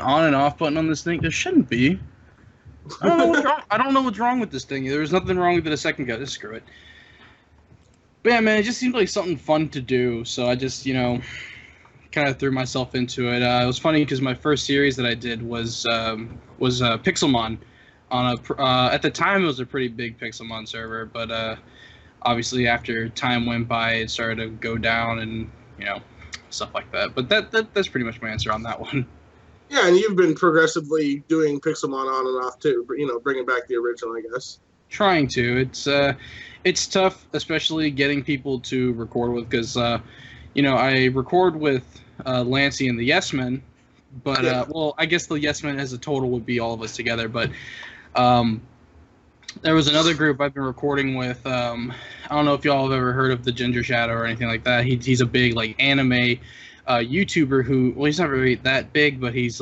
on and off button on this thing? There shouldn't be. I don't know what's wrong. I don't know what's wrong with this thing. There was nothing wrong with it a second ago. Just screw it. But yeah, man, it just seemed like something fun to do. So I just, kind of threw myself into it. It was funny because my first series that I did was Pixelmon. At the time, it was a pretty big Pixelmon server, but obviously after time went by, it started to go down and stuff like that. But that's pretty much my answer on that one. Yeah, and you've been progressively doing Pixelmon on and off too. Bringing back the original, I guess. Trying to. It's tough, especially getting people to record with, because I record with Lancey and the Yes Men, but well, I guess the Yes Men as a total would be all of us together. But there was another group I've been recording with. I don't know if y'all have ever heard of the Ginger Shadow or anything like that. He's a big anime YouTuber who, well, he's not really that big, but he's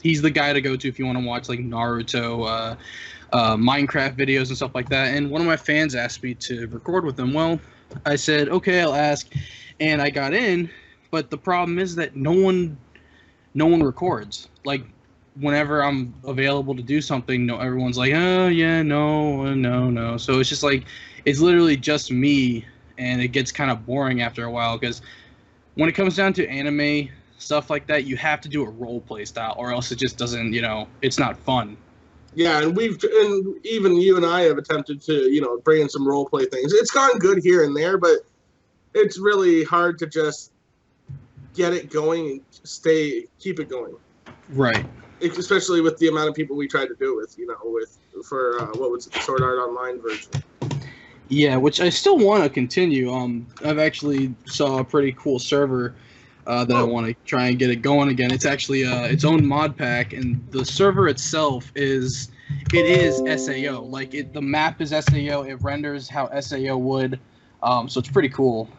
he's the guy to go to if you want to watch Naruto, Minecraft videos and stuff like that. And one of my fans asked me to record with him. Well, I said, okay, I'll ask, and I got in. But the problem is that no one records. Whenever I'm available to do something, everyone's like, oh yeah, no. So it's just it's literally just me, and it gets kind of boring after a while, because when it comes down to anime stuff like that, you have to do a role play style, or else it just doesn't, it's not fun. Yeah, and even you and I have attempted to, bring in some role play things. It's gone good here and there, but it's really hard to just get it going and keep it going. Right. Especially with the amount of people we tried to do it with, what was it, the Sword Art Online version. Yeah, which I still want to continue. I've actually saw a pretty cool server that I want to try and get it going again. It's actually its own mod pack, and the server itself is SAO. The map is SAO. It renders how SAO would. So it's pretty cool.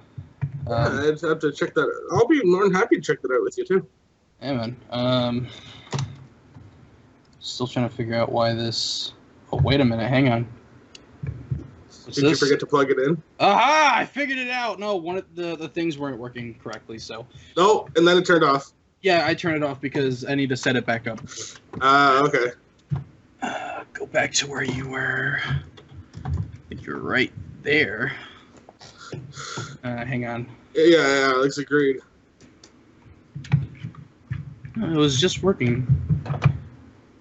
I'd have to check that out. I'll be more than happy to check that out with you too. Yeah, man. Still trying to figure out why this. Oh, wait a minute. Hang on. Did you forget to plug it in? Aha! I figured it out. No, one of the things weren't working correctly. So. No, and then it turned off. Yeah, I turned it off because I need to set it back up. Okay. Go back to where you were. I think you're right there. Hang on. Yeah, Alex agreed. It was just working.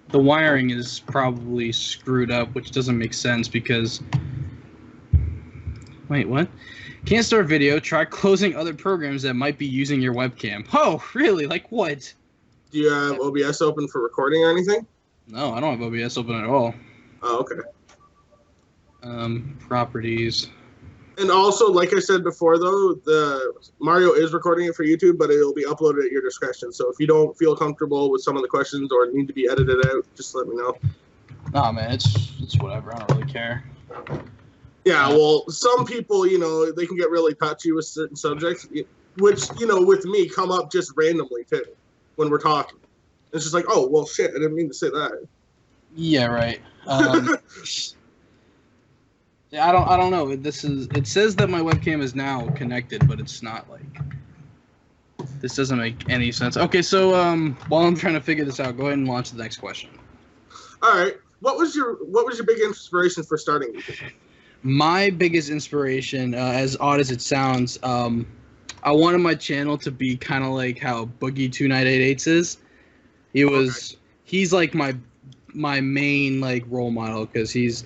The wiring is probably screwed up, which doesn't make sense because... Wait, what? Can't start video. Try closing other programs that might be using your webcam. Oh, really? Like what? Do you have OBS open for recording or anything? No, I don't have OBS open at all. Oh, okay. Properties. And also, like I said before, though, the Mario is recording it for YouTube, but it'll be uploaded at your discretion. So if you don't feel comfortable with some of the questions or need to be edited out, just let me know. Nah, man, it's whatever. I don't really care. Yeah, well, some people, they can get really touchy with certain subjects, which, with me, come up just randomly, too, when we're talking. It's just like, oh, well, shit, I didn't mean to say that. Yeah, right. Yeah, I don't know. It says that my webcam is now connected, but it's not this doesn't make any sense. Okay, so while I'm trying to figure this out, go ahead and launch the next question. All right. What was your big inspiration for starting YouTube? My biggest inspiration, as odd as it sounds, I wanted my channel to be kind of like how Boogie2988 is. He's like my main role model, because here's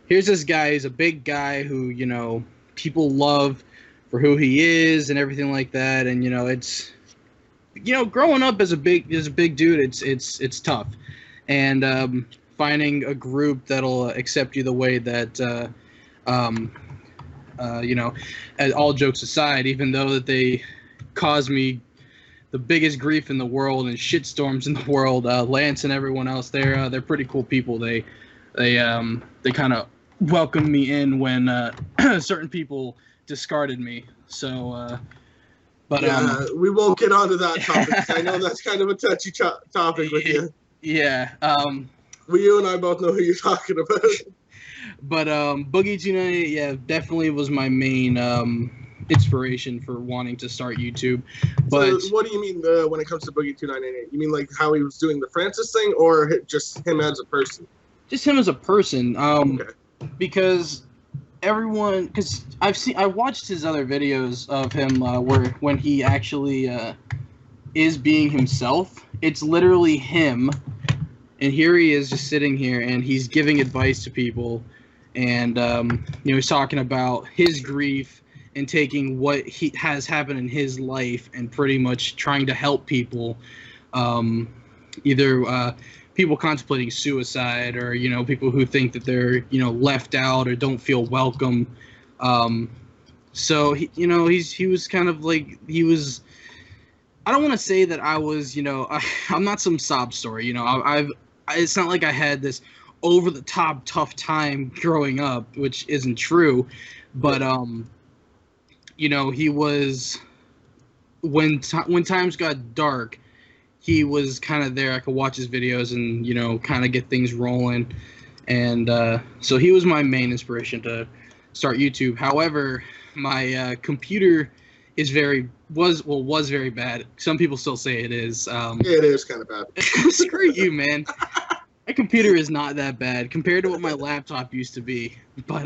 this guy. He's a big guy who, people love for who he is and everything like that. And, it's, growing up as a big dude, it's tough. And finding a group that'll accept you the way that, all jokes aside, even though that they cause me the biggest grief in the world and shitstorms in the world, Lance and everyone else, they're pretty cool people. They kind of welcomed me in when certain people discarded me. So, but we won't get onto that topic. I know that's kind of a touchy topic with you. Yeah. Well, you and I both know who you're talking about. But Boogie2988, yeah, definitely was my main inspiration for wanting to start YouTube. But so what do you mean when it comes to Boogie 2988? You mean like how he was doing the Francis thing, or just him as a person? Just him as a person. Okay. Because because I watched his other videos of him when he actually is being himself. It's literally him, and here he is just sitting here, and he's giving advice to people, and he's talking about his grief and taking what has happened in his life and pretty much trying to help people, either people contemplating suicide or people who think that they're left out or don't feel welcome. So he was kind of like I don't want to say that I was I'm not some sob story. It's not like I had this over the top tough time growing up, which isn't true, but he was when times got dark. He was kind of there. I could watch his videos and, kind of get things rolling. And so he was my main inspiration to start YouTube. However, my computer was very bad. Some people still say it is. It is kind of bad. Screw you, man. My computer is not that bad compared to what my laptop used to be. But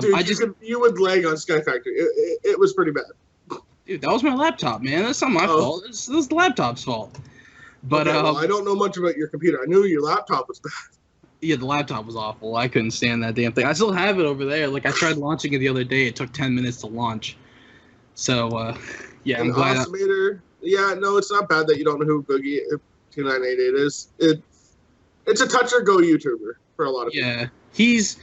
dude, you would lag on Sky Factory. It was pretty bad. Dude, that was my laptop, man. That's not my fault. This is the laptop's fault. But okay, well, I don't know much about your computer. I knew your laptop was bad. Yeah, the laptop was awful. I couldn't stand that damn thing. I still have it over there. Like, I tried launching it the other day. It took 10 minutes to launch. So, yeah, I'm glad. Osimator. Yeah, no, it's not bad that you don't know who Boogie 2988 is. It's a touch or go YouTuber for a lot of people. Yeah, he's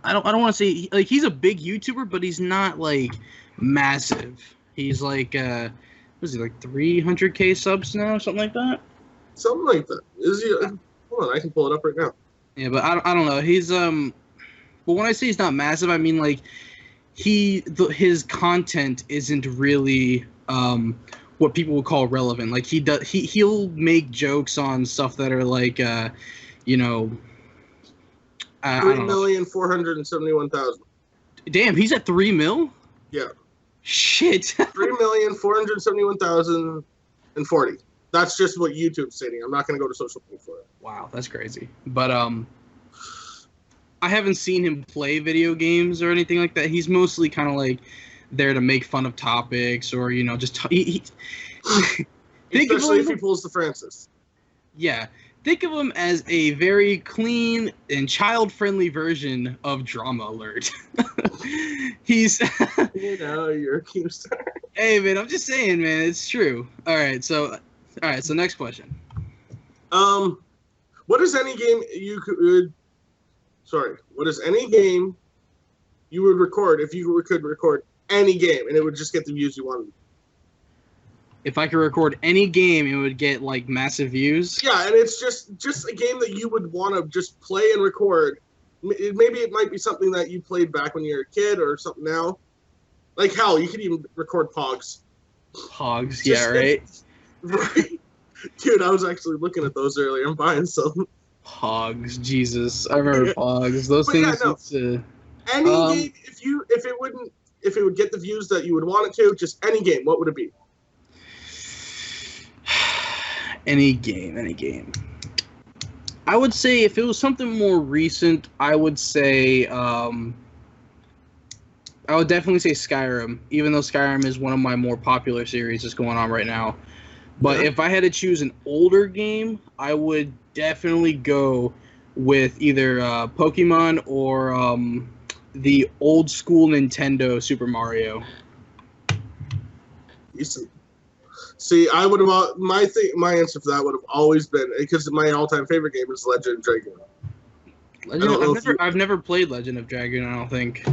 I don't want to say like he's a big YouTuber, but he's not like massive. He's like what is he, like 300K subs now, something like that? Something like that. Is he? Hold on, I can pull it up right now. Yeah, but I don't know. He's but when I say he's not massive, I mean like his content isn't really what people would call relevant. Like he'll make jokes on stuff that are like 3,471,000. Damn, he's at 3 mil? Yeah. Shit. 3,471,040. That's just what YouTube's stating. I'm not going to go to social media for it. Wow, that's crazy. But I haven't seen him play video games or anything like that. He's mostly kind of like there to make fun of topics or just especially if he pulls the Francis. Yeah. Think of him as a very clean and child-friendly version of Drama Alert. He's... you're a Keemstar. Hey, man, I'm just saying, man. It's true. All right, so next question. What is any game you could... what is any game you would record if you could record any game and it would just get the views you wanted? If I could record any game, it would get, like, massive views? Yeah, and it's just a game that you would want to just play and record. Maybe it might be something that you played back when you were a kid or something now. Like, hell, you could even record Pogs. Pogs, yeah, right? Right? Dude, I was actually looking at those earlier. I'm buying some. Pogs, Jesus. I remember Pogs. Those things... Yeah, no. Any game, if it would get the views that you would want it to, just any game, what would it be? Any game. I would say if it was something more recent, I would say I would definitely say Skyrim, even though Skyrim is one of my more popular series that's going on right now. But if I had to choose an older game, I would definitely go with either Pokemon or the old school Nintendo Super Mario. See, I would have my answer for that would have always been because my all-time favorite game is Legend of Dragoon. I've never played Legend of Dragoon. I don't think.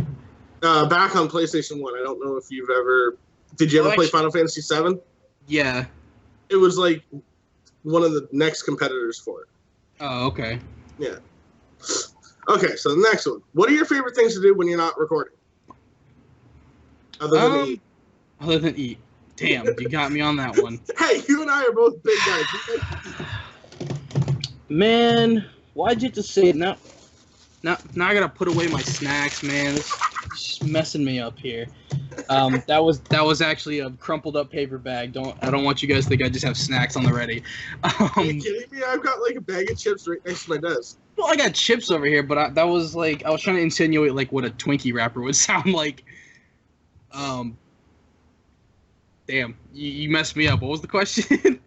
Back on PlayStation 1. I don't know if you've ever. Did you ever play Final Fantasy 7? Yeah. It was like one of the next competitors for it. Oh, okay. Yeah. Okay, so the next one. What are your favorite things to do when you're not recording? Other than eat. Other than eat. Damn, you got me on that one. Hey, you and I are both big guys. Man, why'd you have to say it? Now I gotta put away my snacks, man. This just messing me up here. That was actually a crumpled up paper bag. I don't want you guys to think I just have snacks on the ready. Are you kidding me? I've got like a bag of chips right next to my desk. Well, I got chips over here, but that was like I was trying to insinuate like what a Twinkie wrapper would sound like. Damn, you messed me up. What was the question?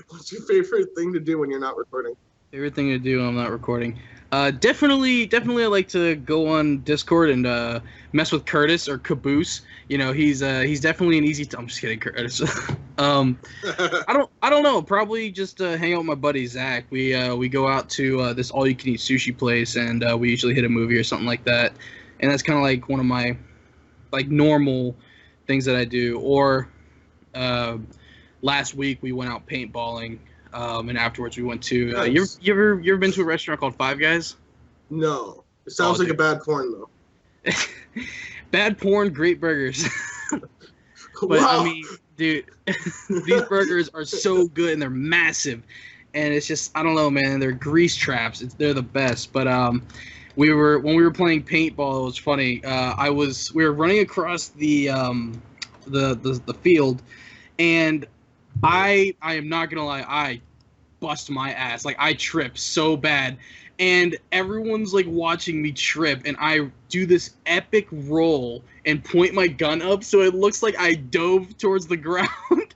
What's your favorite thing to do when you're not recording? Favorite thing to do when I'm not recording? Definitely I like to go on Discord and mess with Curtis or Caboose. You know, he's definitely an easy. I'm just kidding, Curtis. I don't know. Probably just hang out with my buddy Zach. We go out to this all you can eat sushi place, and we usually hit a movie or something like that. And that's kind of like one of my like normal things that I do. Or last week we went out paintballing. And afterwards we went to. Nice. You ever been to a restaurant called Five Guys? No, it sounds like a bad porn though. Bad porn, great burgers. But Wow. I mean, dude, these burgers are so good and they're massive, and it's just I don't know, man. They're grease traps. They're the best. But when we were playing paintball, it was funny. We were running across the field, and I am not gonna lie, I bust my ass. Like I trip so bad, and everyone's like watching me trip, and I do this epic roll and point my gun up so it looks like I dove towards the ground,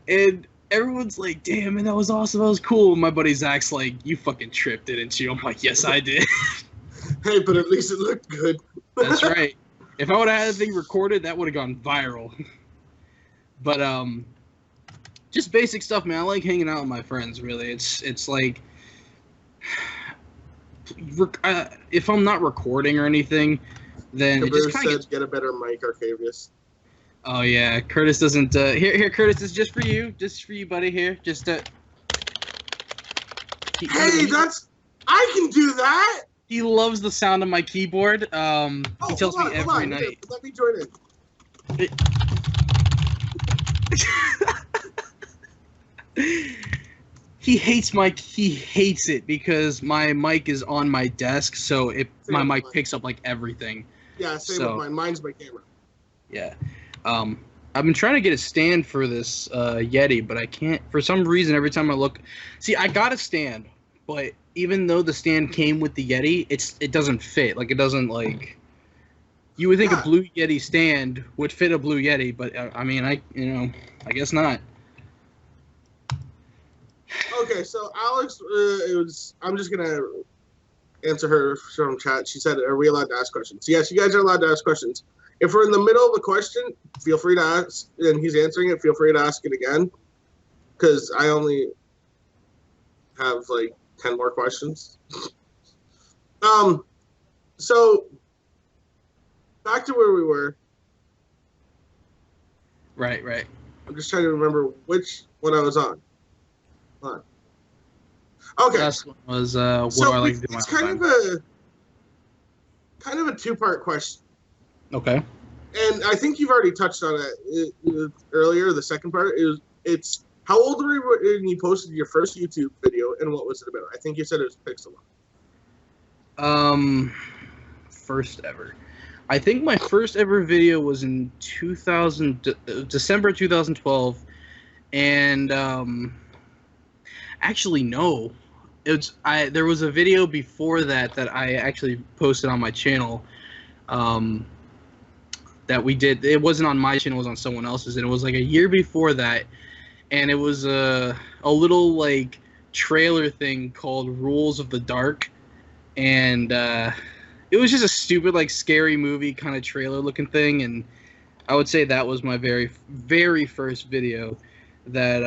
and everyone's like, "Damn, man, that was awesome. That was cool." And my buddy Zach's like, "You fucking tripped, didn't you?" I'm like, "Yes, I did." Hey, but at least it looked good. That's right. If I would have had the thing recorded, that would have gone viral. But just basic stuff, man. I like hanging out with my friends. Really, it's like if I'm not recording or anything, then it just kind of get a better mic, Arcaviouse. Oh yeah, Curtis doesn't. Here, Curtis, this is just for you, buddy. Here, just Hey, I can do that. He loves the sound of my keyboard. He tells me every night. Let me join in. He hates it because my mic is on my desk, so my mic picks up like everything. Yeah, same with mine. Mine's my camera. Yeah. I've been trying to get a stand for this Yeti, but I can't. For some reason, every time I look, see, I got a stand, but even though the stand came with the Yeti, it doesn't fit. Like it doesn't like. You would think a Blue Yeti stand would fit a Blue Yeti, but I mean, I guess not. Okay, so Alex, I'm just gonna answer her from chat. She said, "Are we allowed to ask questions?" Yes, you guys are allowed to ask questions. If we're in the middle of a question, feel free to ask, and he's answering it. Feel free to ask it again, because I only have like 10 more questions. So back to where we were. Right. I'm just trying to remember which one I was on. Okay. Last one was what do I like to do? It's kind of a two-part question. Okay. And I think you've already touched on it earlier. The second part it's how old were you when you posted your first YouTube video, and what was it about? I think you said it was Pixel. First ever. I think my first ever video was in December 2012, and actually no, there was a video before that I actually posted on my channel. That we did. It wasn't on my channel, it was on someone else's, and it was like a year before that, and it was a little like trailer thing called Rules of the Dark, and it was just a stupid like scary movie kind of trailer looking thing, and I would say that was my very, very first video that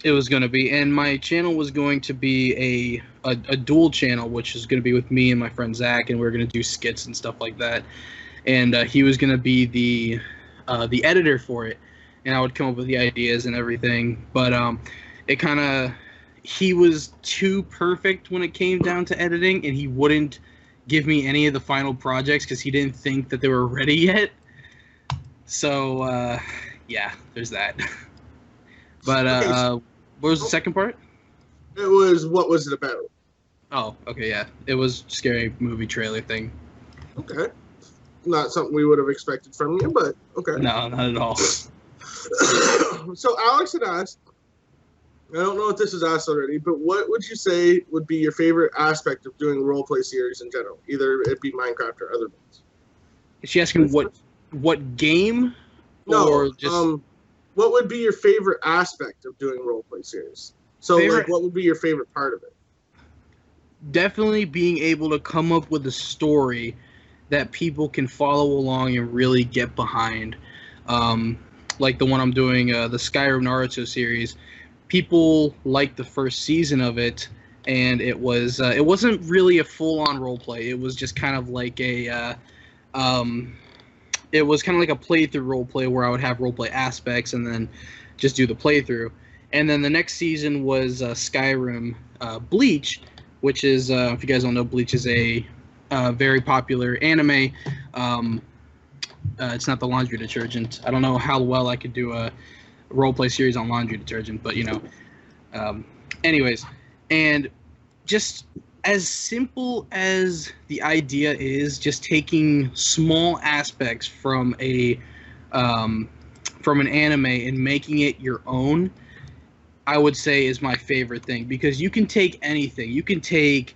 it was going to be, and my channel was going to be a dual channel, which is going to be with me and my friend Zach, and we were going to do skits and stuff like that. And he was going to be the editor for it, and I would come up with the ideas and everything. But he was too perfect when it came down to editing, and he wouldn't give me any of the final projects because he didn't think that they were ready yet. So, yeah, there's that. But what was the second part? It was, what was it about? Oh, okay, yeah. It was scary movie trailer thing. Okay. not something we would have expected from you, but okay. No, not at all. So Alex had asked, I don't know if this is asked already, but what would you say would be your favorite aspect of doing a role-play series in general? Either it be Minecraft or other things. Is she asking what game? Or just what would be your favorite aspect of doing role-play series? So, like, what would be your favorite part of it? Definitely being able to come up with a story that people can follow along and really get behind. Like the one I'm doing, the Skyrim Naruto series. People liked the first season of it, and it wasn't really a full-on roleplay. It was just kind of like a it was kind of like a playthrough roleplay where I would have roleplay aspects and then just do the playthrough. And then the next season was Skyrim Bleach, which is, if you guys don't know, Bleach is a very popular anime. It's not the laundry detergent. I don't know how well I could do a roleplay series on laundry detergent, but you know. Anyways, and just as simple as the idea is, just taking small aspects from an anime and making it your own, I would say is my favorite thing, because you can take anything. You can take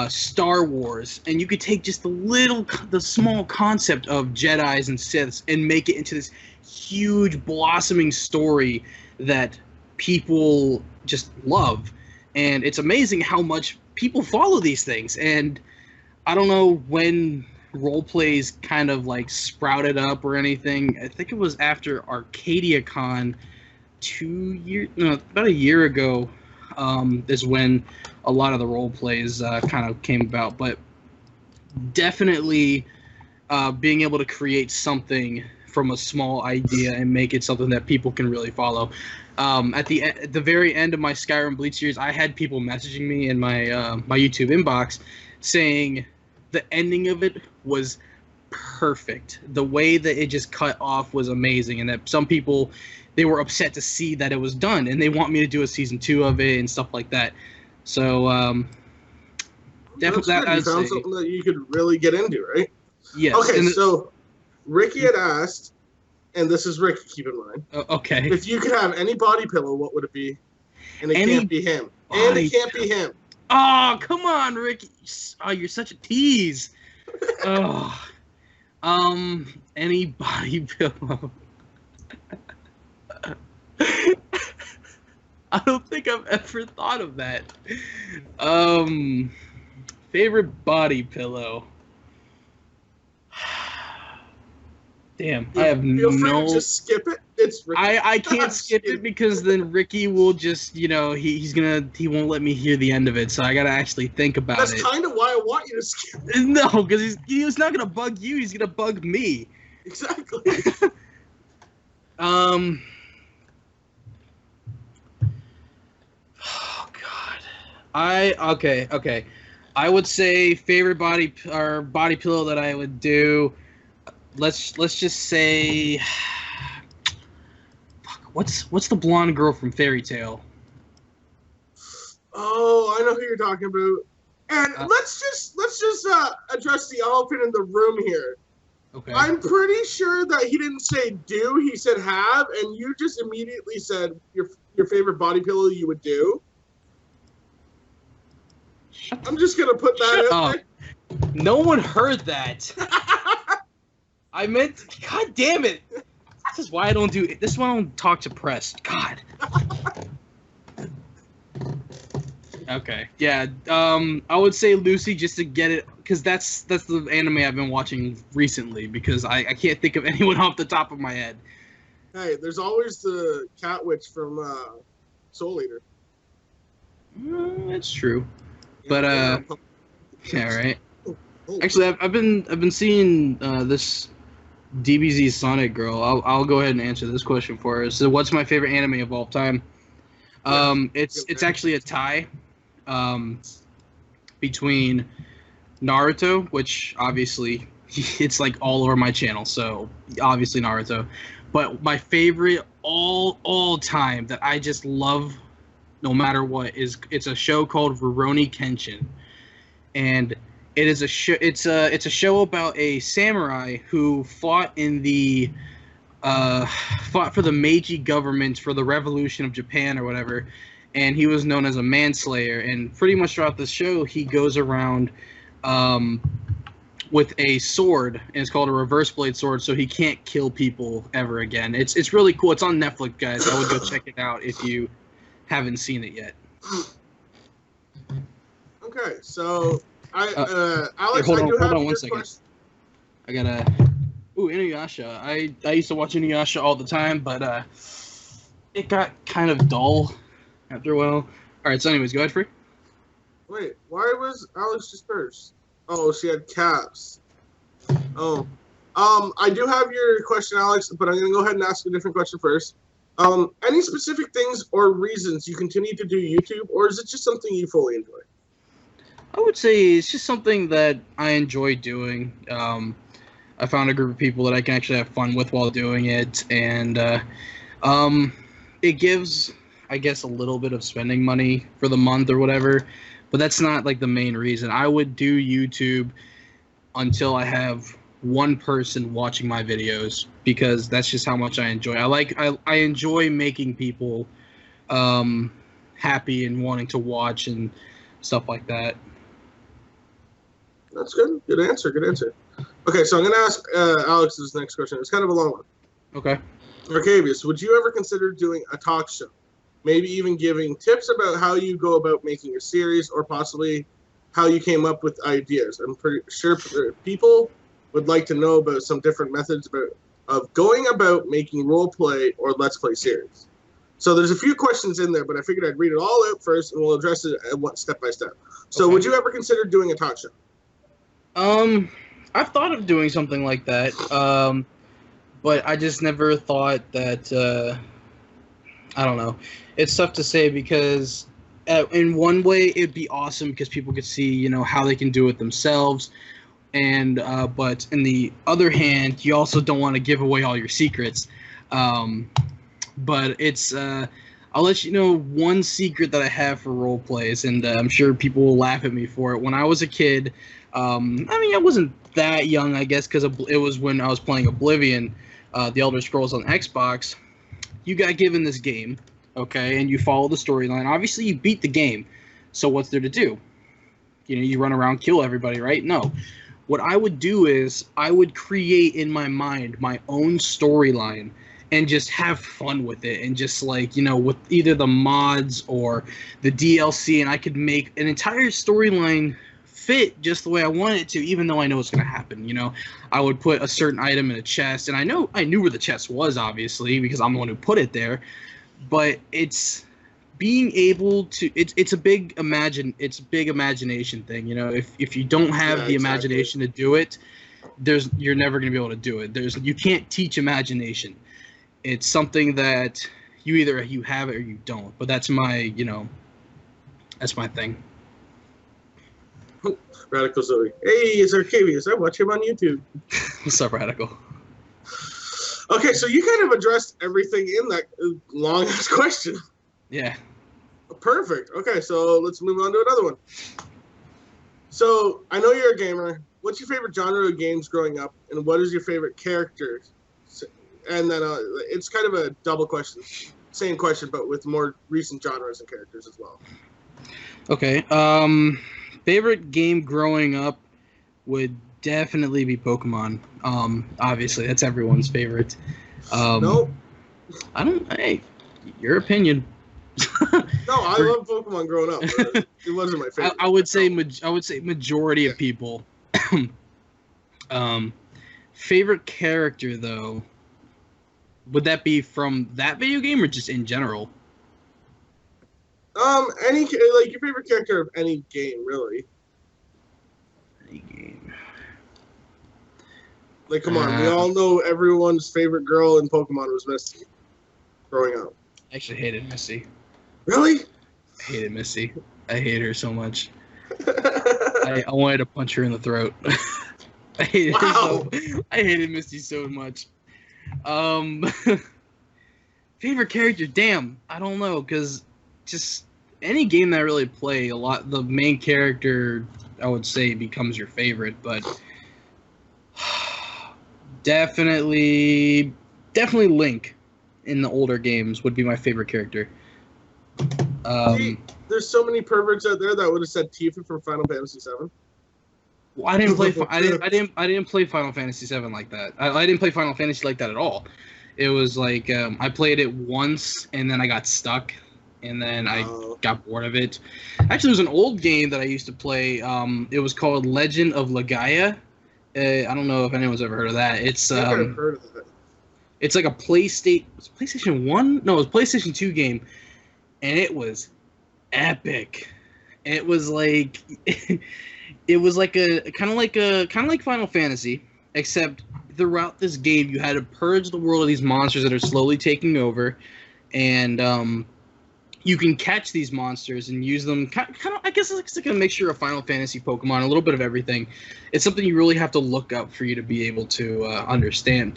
Star Wars, and you could take just the small concept of Jedis and Siths and make it into this huge blossoming story that people just love. And it's amazing how much people follow these things. And I don't know when role plays kind of like sprouted up or anything. I think it was after ArcadiaCon about a year ago, is when a lot of the role plays kind of came about. But definitely being able to create something from a small idea and make it something that people can really follow. At the very end of my Skyrim Bleach series, I had people messaging me in my my YouTube inbox saying the ending of it was perfect. The way that it just cut off was amazing, and that some people, they were upset to see that it was done, and they want me to do a season 2 of it and stuff like that. So definitely, you found something that you could really get into, right? Yes. Okay, so Ricky had asked, and this is Ricky, keep in mind. Okay. If you could have any body pillow, what would it be? And it can't be him. And it can't be him. Oh, come on, Ricky. Oh, you're such a tease. Oh. Any body pillow. I don't think I've ever thought of that. Favorite body pillow. Damn, I have Feel free to just skip it. It's Ricky. I can't skip it because then Ricky will just, he won't let me hear the end of it, so I gotta actually think about it. That's kind of why I want you to skip it. No, because he's not gonna bug you, he's gonna bug me. Exactly. Oh God. Okay. I would say favorite body pillow that I would do. Let's just say, what's the blonde girl from Fairy Tail? Oh, I know who you're talking about. And let's just address the elephant in the room here. Okay. I'm pretty sure that he didn't say do, he said have, and you just immediately said your favorite body pillow you would do. I'm just gonna put that out there. No one heard that. I meant, God damn it! This is why I don't talk to press. God. Okay. Yeah. I would say Lucy, just to get it, because that's the anime I've been watching recently. Because I can't think of anyone off the top of my head. Hey, there's always the cat witch from Soul Eater. That's true. But yeah, right. Actually, I've been seeing this DBZ Sonic girl. I'll go ahead and answer this question for her. So, what's my favorite anime of all time? It's actually a tie between Naruto, which obviously it's like all over my channel, so obviously Naruto. But my favorite all time that I just love, no matter what, it's a show called Rurouni Kenshin, and It is a show. It's a show about a samurai who fought in the fought for the Meiji government for the revolution of Japan or whatever, and he was known as a manslayer. And pretty much throughout the show, he goes around with a sword, and it's called a reverse blade sword, so he can't kill people ever again. It's really cool. It's on Netflix, guys. I would go check it out if you haven't seen it yet. Okay, so Alex, hold I do have on one your second. question. I gotta. Ooh, Inuyasha. I used to watch Inuyasha all the time, but it got kind of dull after a while. All right. So, anyways, go ahead, Free. Wait, why was Alex dispersed? Oh, she had caps. Oh, I do have your question, Alex, but I'm gonna go ahead and ask a different question first. Any specific things or reasons you continue to do YouTube, or is it just something you fully enjoy? I would say it's just something that I enjoy doing. I found a group of people that I can actually have fun with while doing it, and it gives, I guess, a little bit of spending money for the month or whatever, but that's not like the main reason. I would do YouTube until I have one person watching my videos, because that's just how much I enjoy. I enjoy making people happy and wanting to watch and stuff like that. That's good. Good answer. Good answer. Okay, so I'm going to ask Alex's next question. It's kind of a long one. Okay. Arcaviouse, would you ever consider doing a talk show? Maybe even giving tips about how you go about making a series, or possibly how you came up with ideas. I'm pretty sure people would like to know about some different methods of going about making role play or let's play series. So there's a few questions in there, but I figured I'd read it all out first, and we'll address it step by step. So Okay. Would you ever consider doing a talk show? I've thought of doing something like that, but I just never thought that, I don't know. It's tough to say, because in one way it'd be awesome because people could see, you know, how they can do it themselves. And but in the other hand, you also don't want to give away all your secrets. But it's I'll let you know one secret that I have for role plays, and I'm sure people will laugh at me for it. When I was a kid, I mean, I wasn't that young, I guess, because it was when I was playing Oblivion, the Elder Scrolls on Xbox. You got given this game, okay, and you follow the storyline. Obviously, you beat the game, so what's there to do? You know, you run around, kill everybody, right? No. What I would do is I would create in my mind my own storyline and just have fun with it, and just, like, you know, with either the mods or the DLC, and I could make an entire storyline fit just the way I want it to, even though I know it's going to happen. You know, I would put a certain item in a chest, and I knew where the chest was, obviously, because I'm the one who put it there. But it's being able to, it's a big imagination thing. You know, if you don't have the imagination to do it, you're never going to be able to do it. You can't teach imagination. It's something that you have it or you don't. But that's my thing. Radical Zoe. Hey, it's Arcaviouse. I watch him on YouTube. What's up, Radical? Okay, so you kind of addressed everything in that long-ass question. Yeah. Perfect. Okay, so let's move on to another one. So, I know you're a gamer. What's your favorite genre of games growing up, and what is your favorite character? And then it's kind of a double question. Same question, but with more recent genres and characters as well. Okay. Favorite game growing up would definitely be Pokemon. Obviously, that's everyone's favorite. Nope. Hey, your opinion. No, I love Pokemon growing up, but it wasn't my favorite. I would say majority of people. Favorite character, though, would that be from that video game or just in general? Your favorite character of any game, really. Any game. Like, come on, we all know everyone's favorite girl in Pokemon was Misty, growing up. I actually hated Misty. Really? I hated Misty. I hate her so much. I wanted to punch her in the throat. I hated Misty so much. Favorite character? Damn, I don't know, because just any game that I really play, the main character, I would say, becomes your favorite, but definitely Link in the older games would be my favorite character. See, there's so many perverts out there that would have said Tifa from Final Fantasy VII. Well, I didn't play. I didn't play Final Fantasy VII like that. I didn't play Final Fantasy like that at all. It was like I played it once and then I got stuck, and then I got bored of it. Actually, it was an old game that I used to play. It was called Legend of Legaia. I don't know if anyone's ever heard of that. It's I've heard of it. It's like a PlayStation 1? No, it was a PlayStation 2 game, and it was epic. It was like it was like a kind of like Final Fantasy, except throughout this game you had to purge the world of these monsters that are slowly taking over, and you can catch these monsters and use them kind of, I guess it's like a mixture of Final Fantasy, Pokemon, a little bit of everything. It's something you really have to look up for you to be able to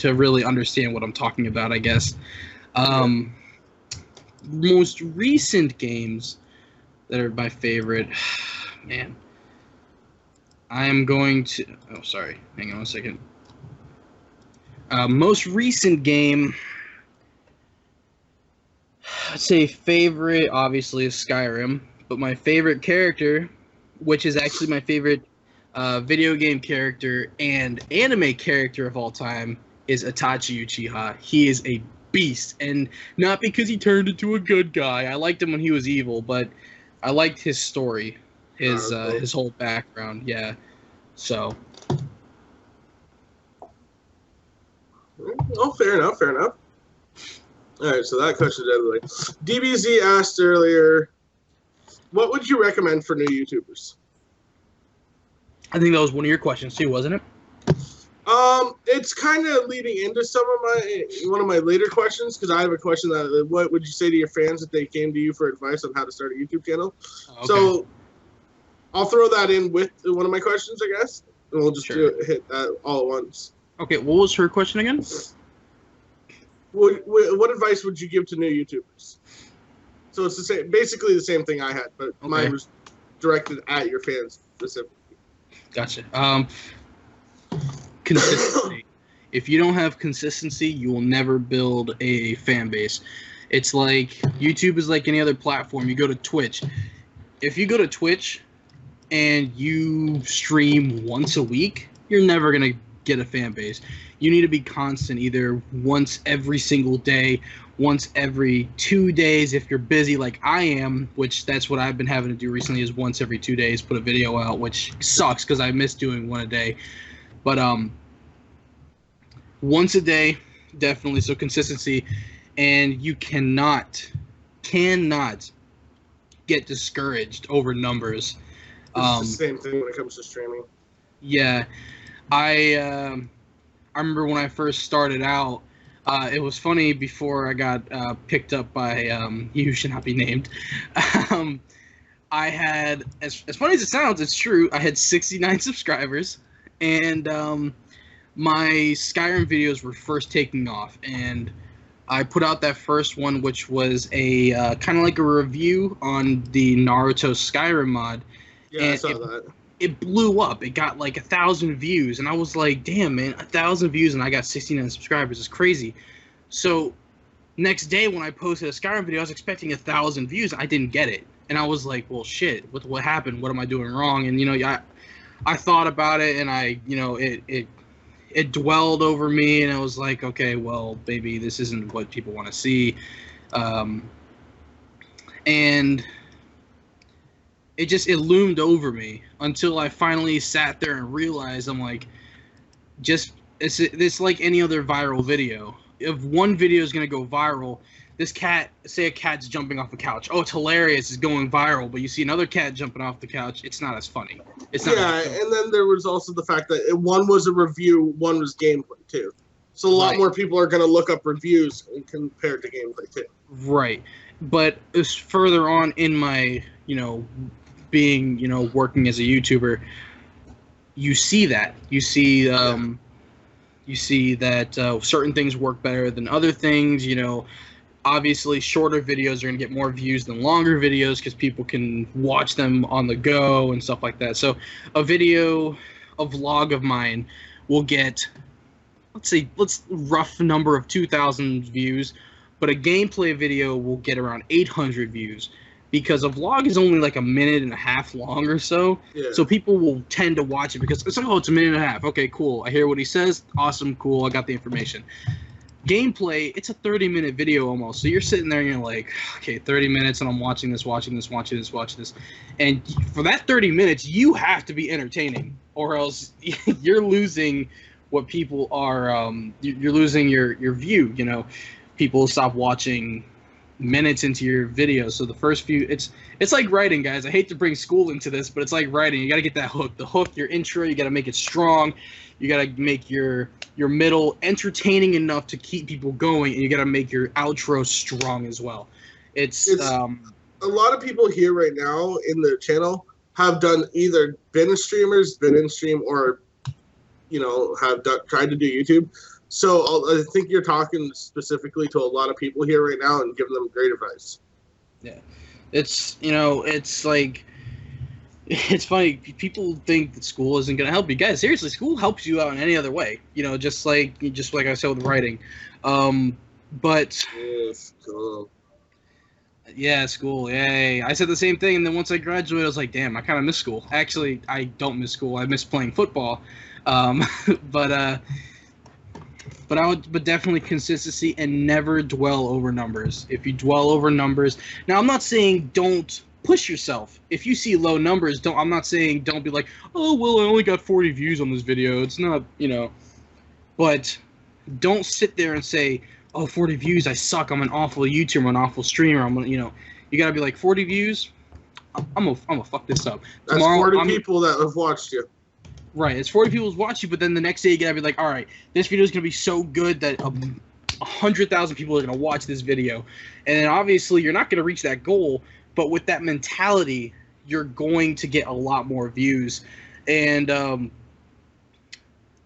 really understand what I'm talking about, I guess. Most recent games that are my favorite, man. I'm going to... Oh, sorry. Hang on a second. Most recent game... I'd say favorite, obviously, is Skyrim. But my favorite character, which is actually my favorite video game character and anime character of all time, is Itachi Uchiha. He is a beast. And not because he turned into a good guy. I liked him when he was evil, but I liked his story. His whole background, yeah. So. Oh, fair enough. All right, so that question's out of the way. DBZ asked earlier, what would you recommend for new YouTubers? I think that was one of your questions too, wasn't it? It's kind of leading into one of my later questions, because I have a question that, what would you say to your fans if they came to you for advice on how to start a YouTube channel? Okay. So I'll throw that in with one of my questions, I guess, and we'll just hit that all at once. Okay, what was her question again? What advice would you give to new YouTubers? So it's basically the same thing I had, but mine was directed at your fans specifically. Gotcha. Consistency. If you don't have consistency, you will never build a fan base. It's like YouTube is like any other platform. You go to Twitch. If you go to Twitch and you stream once a week, you're never going to get a fan base. You need to be constant, either once every single day, once every 2 days if you're busy like I am, which that's what I've been having to do recently, is once every 2 days put a video out, which sucks because I miss doing one a day. But once a day, definitely. So consistency, and you cannot get discouraged over numbers. It's the same thing when it comes to streaming. Yeah, I remember when I first started out, it was funny before I got picked up by You Should Not Be Named. I had, as funny as it sounds, it's true, I had 69 subscribers, and my Skyrim videos were first taking off, and I put out that first one, which was a kind of like a review on the Naruto Skyrim mod. Yeah, and I saw that. It blew up. It got like 1,000 views, and I was like, damn, man, 1,000 views and I got 69 subscribers is crazy. So next day when I posted a Skyrim video, I was expecting 1,000 views. I didn't get it, and I was like, well, shit, what happened? What am I doing wrong? And I thought about it, and it dwelled over me, and I was like, okay, well, maybe this isn't what people want to see, and it loomed over me until I finally sat there and realized, I'm like, it's like any other viral video. If one video is going to go viral, say a cat's jumping off a couch. Oh, it's hilarious, it's going viral. But you see another cat jumping off the couch, it's not as funny. It's not. Yeah, and then there was also the fact that one was a review, one was gameplay too. So a lot more people are going to look up reviews compared to gameplay too. Right. But it's further on in my, being, working as a YouTuber, you see that. You see that certain things work better than other things. Obviously, shorter videos are going to get more views than longer videos because people can watch them on the go and stuff like that. So a vlog of mine will get, let's rough number of 2,000 views, but a gameplay video will get around 800 views because a vlog is only like a minute and a half long or so. Yeah. So people will tend to watch it because it's like, oh, it's a minute and a half. Okay, cool. I hear what he says. Awesome, cool. I got the information. Gameplay, it's a 30-minute video almost. So you're sitting there and you're like, okay, 30 minutes and I'm watching this. And for that 30 minutes, you have to be entertaining or else you're losing what people are, you're losing your view, you know. People stop watching minutes into your video. So the first few, it's like writing, guys. I hate to bring school into this, but it's like writing. You got to get that hook. The hook, your intro, you got to make it strong. You got to make your middle entertaining enough to keep people going, and you got to make your outro strong as well. It's a lot of people here right now in the channel have done either been streamers, been in stream, or have tried to do YouTube. So I think you're talking specifically to a lot of people here right now and giving them great advice. Yeah, it's like, it's funny. People think that school isn't going to help you. Guys, seriously, school helps you out in any other way. Just like I said with writing. But school. Yeah, school. Yay! I said the same thing, and then once I graduated, I was like, damn, I kind of miss school. Actually, I don't miss school. I miss playing football. But definitely consistency and never dwell over numbers. If you dwell over numbers, now I'm not saying don't push yourself. If you see low numbers, I'm not saying don't be like, oh, well, I only got 40 views on this video. It's not, but don't sit there and say, oh, 40 views, I suck. I'm an awful YouTuber, I'm an awful streamer. You gotta be like, 40 views, I'm gonna fuck this up. That's 40 people that have watched you. Right, it's 40 people who's watched you, but then the next day you gotta be like, all right, this video is gonna be so good that 100,000 people are gonna watch this video, and then obviously you're not gonna reach that goal, but with that mentality, you're going to get a lot more views. And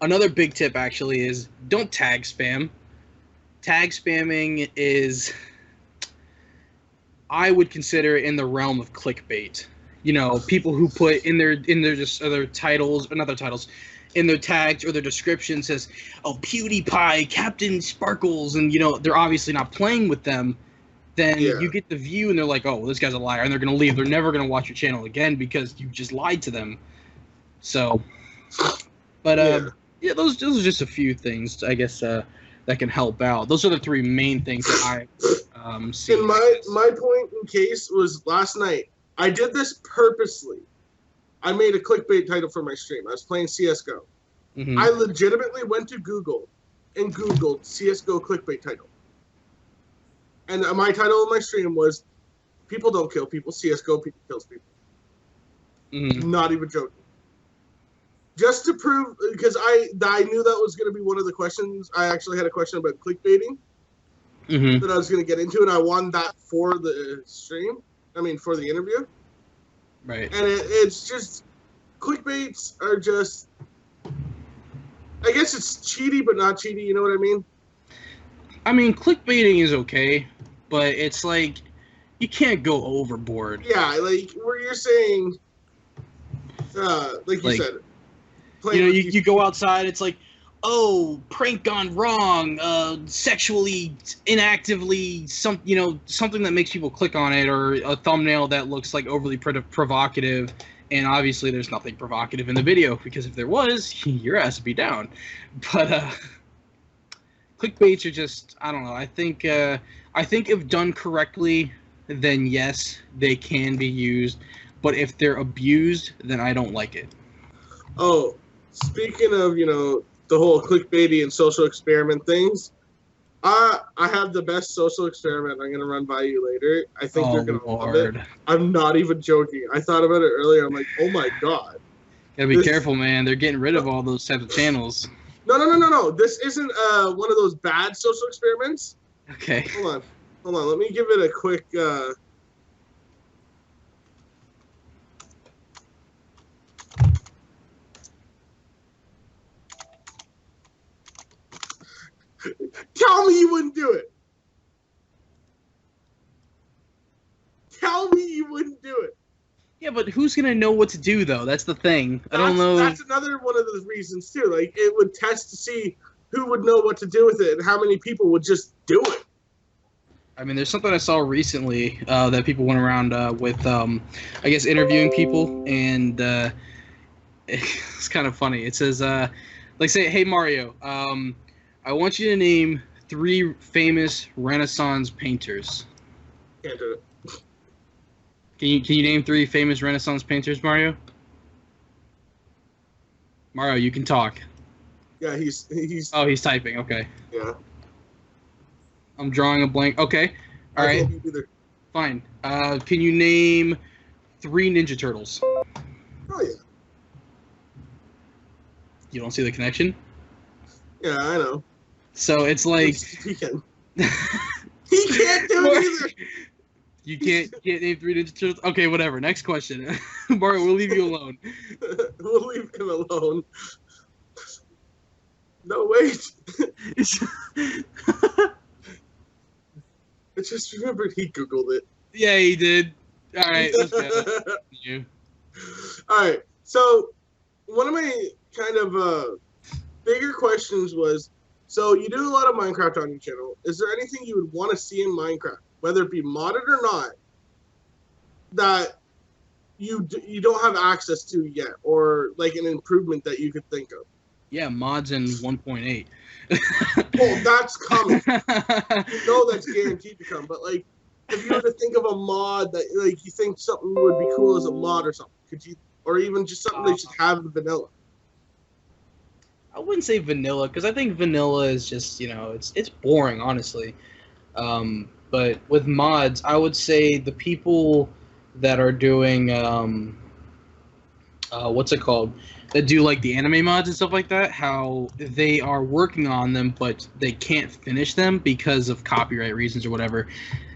another big tip actually is don't tag spam. Tag spamming is, I would consider, in the realm of clickbait. People who put in their titles, or not their titles, in their tags or their description says, oh, PewDiePie, Captain Sparkles, and they're obviously not playing with them. Then you get the view and they're like, oh, well, this guy's a liar, and they're gonna leave. They're never gonna watch your channel again because you just lied to them. So, but yeah, those are just a few things, I guess, that can help out. Those are the three main things that I see. And my point in case was last night. I did this purposely. I made a clickbait title for my stream. I was playing CSGO. Mm-hmm. I legitimately went to Google and Googled CSGO clickbait title. And my title of my stream was, people don't kill people, CSGO people kills people. Mm-hmm. Not even joking. Just to prove, because I knew that was going to be one of the questions. I actually had a question about clickbaiting that I was going to get into, and I won that for the stream. For the interview. Right. And it's just, clickbaits are just, I guess it's cheaty, but not cheaty, you know what I mean? Clickbaiting is okay, but it's like, you can't go overboard. Yeah, like, where you're saying, like you said. You go outside, it's like, oh, prank gone wrong, sexually inactively, something that makes people click on it, or a thumbnail that looks like overly provocative, and obviously there's nothing provocative in the video, because if there was, your ass would be down. But clickbaits are just, I don't know, I think if done correctly, then yes, they can be used, but if they're abused, then I don't like it. Oh, speaking of, the whole clickbaity and social experiment things, I have the best social experiment I'm going to run by you later. I think you're going to love it. I'm not even joking. I thought about it earlier. I'm like, oh my god. Gotta be careful, man. They're getting rid of all those types of channels. No. This isn't one of those bad social experiments. Okay. Hold on. Let me give it a quick... Tell me you wouldn't do it. wouldn't do it. Yeah, but who's gonna know what to do though? That's the thing. I don't know. That's another one of the reasons too. Like it would test to see who would know what to do with it and how many people would just do it. I mean, there's something I saw recently that people went around with, I guess, interviewing people, and it's kind of funny. It says, like, say, hey Mario, I want you to name 3 famous Renaissance painters. Can't do it. Can you name 3 famous Renaissance painters, Mario? Mario, you can talk. Yeah, he's. Oh, he's typing. Okay. Yeah. I'm drawing a blank. Okay. All right. Can't either. Fine. Can you name 3 Ninja Turtles? Oh yeah. You don't see the connection? Yeah, I know. So it's like He can. He can't do it either. you can't name 3 Ninja Turtles. Okay, whatever. Next question. Mario, we'll leave you alone. We'll leave him alone. No, wait. I just remembered he Googled it. Yeah, he did. All right. Let's go. You. All right. So one of my kind of bigger questions was, so you do a lot of Minecraft on your channel. Is there anything you would want to see in Minecraft, whether it be modded or not, that you don't have access to yet, or like an improvement that you could think of? Yeah, mods in 1.8. Well, that's coming. You know that's guaranteed to come. But like, if you were to think of a mod that like you think something would be cool as a mod or something, could you, or even just something they should have in vanilla? I wouldn't say vanilla, because I think vanilla is just, you know, it's boring, honestly. But with mods, I would say the people that are doing what's it called? That do like the anime mods and stuff like that, how they are working on them, but they can't finish them because of copyright reasons or whatever.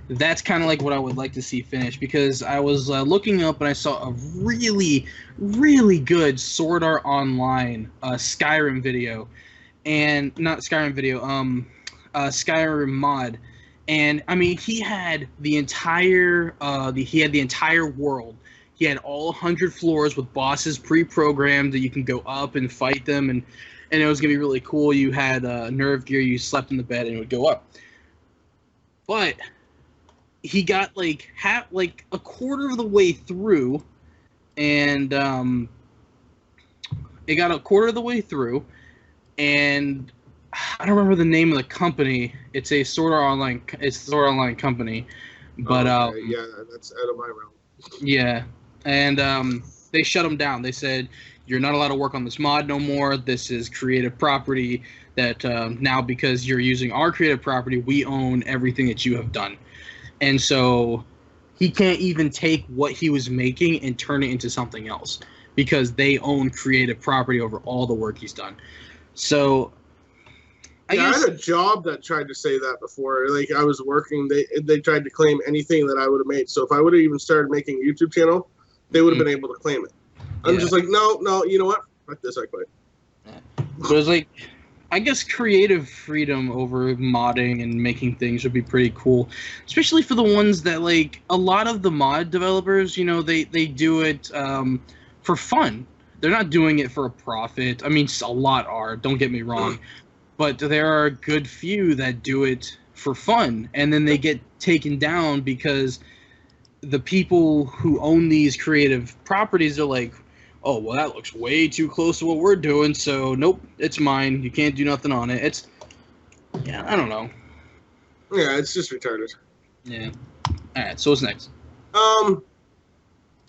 That's kind of like what I would like to see finished, because I was looking up and I saw a really, really good Sword Art Online Skyrim video, and not Skyrim video, Skyrim mod, and I mean he had the entire world. He had all 100 floors with bosses pre-programmed that you can go up and fight them, and it was gonna be really cool. You had nerve gear, you slept in the bed and it would go up. But he got like a quarter of the way through, and it got a quarter of the way through, and I don't remember the name of the company. It's a Sword Art Online. It's a Sword Art Online company, but okay. Yeah, that's out of my realm. Yeah. And they shut him down. They said, you're not allowed to work on this mod no more. This is creative property that now, because you're using our creative property, we own everything that you have done. And so he can't even take what he was making and turn it into something else, because they own creative property over all the work he's done. So I had a job that tried to say that before. Like I was working, they tried to claim anything that I would have made. So if I would have even started making a YouTube channel, they would have been able to claim it. I'm just like, no, you know what? Fuck this, I quit. But it's like, I guess creative freedom over modding and making things would be pretty cool, especially for the ones that, like, a lot of the mod developers, you know, they do it for fun. They're not doing it for a profit. I mean, a lot are, don't get me wrong. But there are a good few that do it for fun, and then they get taken down because the people who own these creative properties are like, oh, well, that looks way too close to what we're doing, so nope, it's mine. You can't do nothing on it. It's, yeah, I don't know. Yeah, it's just retarded. Yeah. All right, so what's next? Do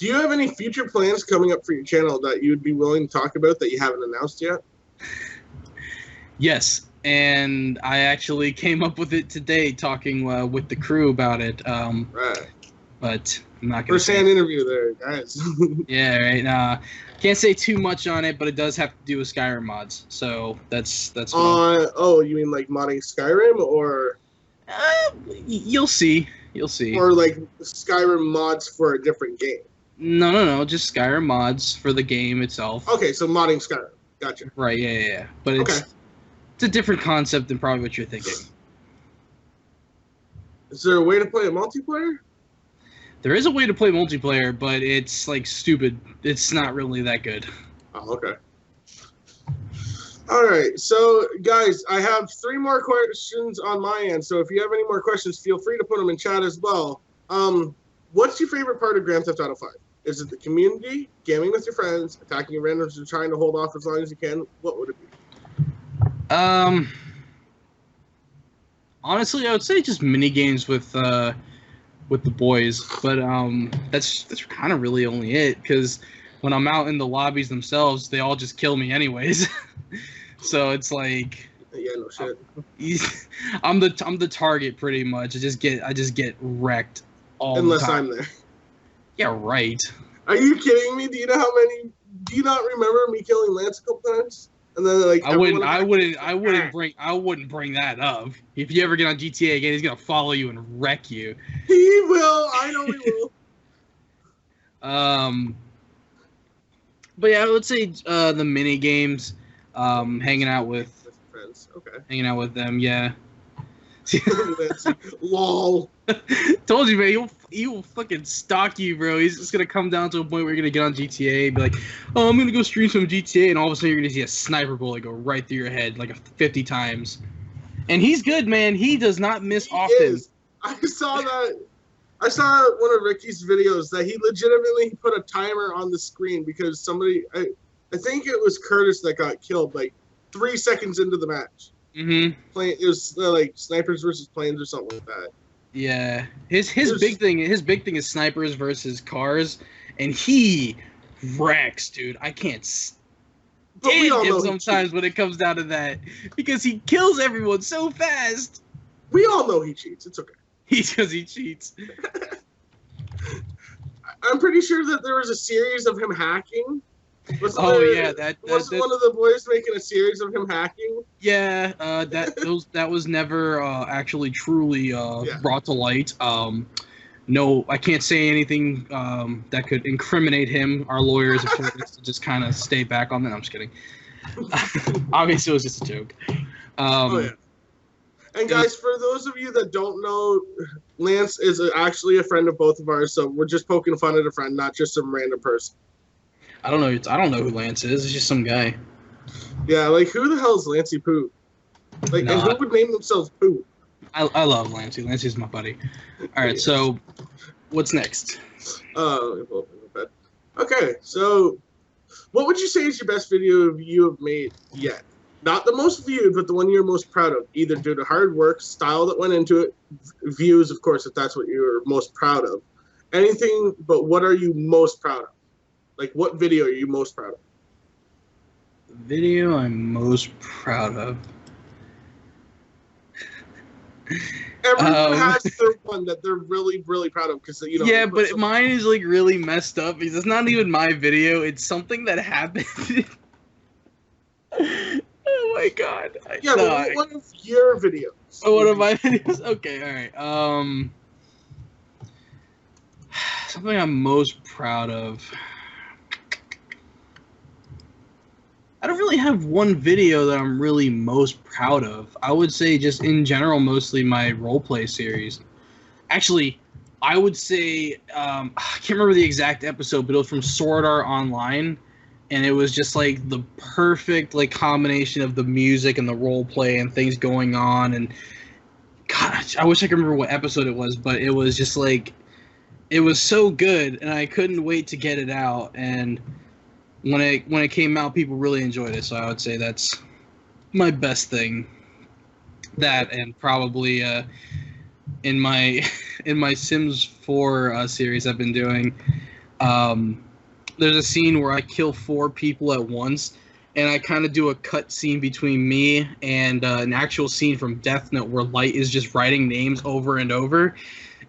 you have any future plans coming up for your channel that you would be willing to talk about that you haven't announced yet? Yes, and I actually came up with it today, talking with the crew about it. Right. But I'm not gonna. First-hand interview there, guys. Yeah, right. Can't say too much on it, but it does have to do with Skyrim mods. So that's. Oh, you mean like modding Skyrim, or? You'll see. You'll see. Or like Skyrim mods for a different game. No. Just Skyrim mods for the game itself. Okay, so modding Skyrim. Gotcha. Right. Yeah. But it's a different concept than probably what you're thinking. Is there a way to play a multiplayer? There is a way to play multiplayer, but it's like stupid. It's not really that good. Oh, okay. All right, so guys, I have 3 more questions on my end. So if you have any more questions, feel free to put them in chat as well. What's your favorite part of Grand Theft Auto 5? Is it the community, gaming with your friends, attacking your randoms, and trying to hold off as long as you can? What would it be? Honestly, I would say just mini games with the boys, but that's kind of really only it. Because when I'm out in the lobbies themselves, they all just kill me anyways. So it's like, yeah, no shit. I'm the target pretty much. I just get wrecked all unless the time. I'm there. Yeah, right. Are you kidding me? Do you know how many? Do you not remember me killing Lance a couple times? And then like I wouldn't bring that up. If you ever get on GTA again, he's gonna follow you and wreck you. He will. I know he will. But yeah, let's say the mini games, hanging out with friends. Okay. Hanging out with them, yeah. Lol. Told you, man. He'll fucking stalk you, bro. He's just gonna come down to a point where you're gonna get on GTA and be like, "Oh, I'm gonna go stream some GTA," and all of a sudden you're gonna see a sniper bullet go right through your head like 50 times. And he's good, man. He does not miss often. I saw that. I saw one of Ricky's videos that he legitimately put a timer on the screen because somebody, I think it was Curtis that got killed like 3 seconds into the match. Mm-hmm. It was like snipers versus planes or something like that. Yeah, his big thing is snipers versus cars, and he wrecks, dude. I can't stand him sometimes when it comes down to that because he kills everyone so fast. We all know he cheats. It's okay. Because he cheats. I'm pretty sure that there was a series of him hacking. Wasn't one of the boys making a series of him hacking? Yeah, that was never actually truly brought to light. No, I can't say anything that could incriminate him. Our lawyers have told us to just kind of stay back on that. I'm just kidding. Obviously, it was just a joke. Yeah. And guys, for those of you that don't know, Lance is actually a friend of both of ours, so we're just poking fun at a friend, not just some random person. I don't know who Lance is. It's just some guy. Yeah, like who the hell is LanceyPooh? Like, and who would name themselves Pooh? I love Lancey. Lancey's my buddy. All right, so what's next? Okay, so what would you say is your best video you have made yet? Not the most viewed, but the one you're most proud of, either due to hard work, style that went into it, views, of course, if that's what you're most proud of. Anything, but what are you most proud of? Like, what video are you most proud of? Video I'm most proud of. Everyone has their one that they're really, really proud of because Yeah, but mine is like really messed up because it's not even my video. It's something that happened. Oh my god. Yeah, but one of your videos. Oh, one of my videos. Okay, all right. Something I'm most proud of. I don't really have one video that I'm really most proud of. I would say just in general, mostly my roleplay series. Actually, I would say, I can't remember the exact episode, but it was from Sword Art Online. And it was just like the perfect like combination of the music and the roleplay and things going on. And gosh, I wish I could remember what episode it was, but it was just like, it was so good and I couldn't wait to get it out. And when it came out, people really enjoyed it. So I would say that's my best thing. That and probably in my Sims 4 series I've been doing, there's a scene where I kill 4 people at once, and I kind of do a cut scene between me and an actual scene from Death Note where Light is just writing names over and over.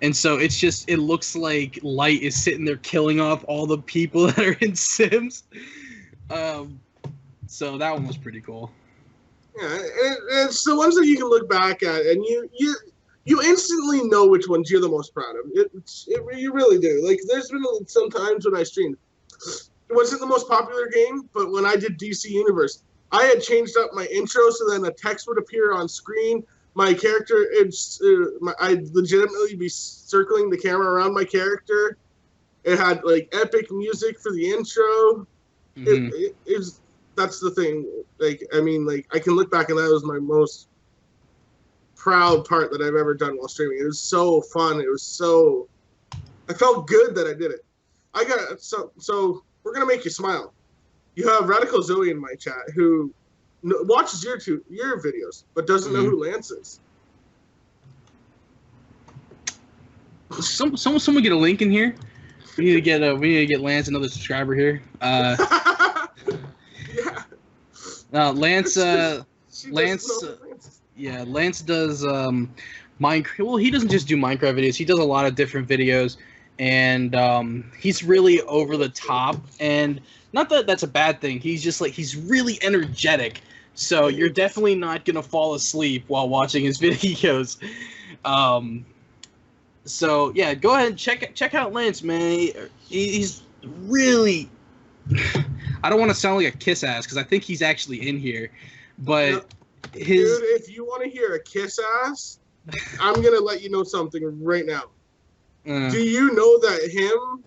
And so it looks like Light is sitting there killing off all the people that are in Sims. So that one was pretty cool. Yeah, it's the ones that you can look back at, and you instantly know which ones you're the most proud of. You really do. Like, there's been some times when I streamed. It wasn't the most popular game, but when I did DC Universe, I had changed up my intro so then a text would appear on screen. my character, I legitimately be circling the camera around my character. It had like epic music for the intro. That's the thing. Like, I mean, like I can look back and that was my most proud part that I've ever done while streaming. It was so fun. I felt good that I did it. So we're gonna make you smile. You have Radical Zoe in my chat who watches your videos but doesn't know who Lance is. Someone get a link in here. We need to get Lance another subscriber here. Yeah. Lance does Minecraft. Well, he doesn't just do Minecraft videos. He does a lot of different videos, and he's really over the top. And not that that's a bad thing. He's just like he's really energetic. So you're definitely not gonna fall asleep while watching his videos. So yeah, go ahead and check out Lance, man. He's really. I don't want to sound like a kiss ass because I think he's actually in here, but dude, if you want to hear a kiss ass, I'm gonna let you know something right now. Do you know that him?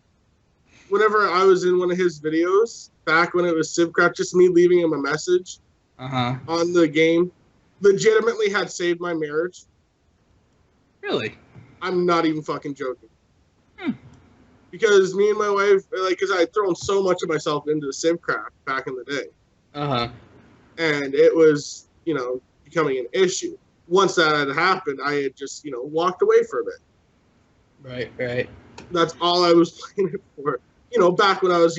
Whenever I was in one of his videos back when it was Civcraft, just me leaving him a message on the game, legitimately had saved my marriage. Really? I'm not even fucking joking. Because me and my wife, like, because I had thrown so much of myself into Civcraft back in the day. And it was, becoming an issue. Once that had happened, I had just, walked away for a bit. Right. That's all I was playing it for. Back when I was,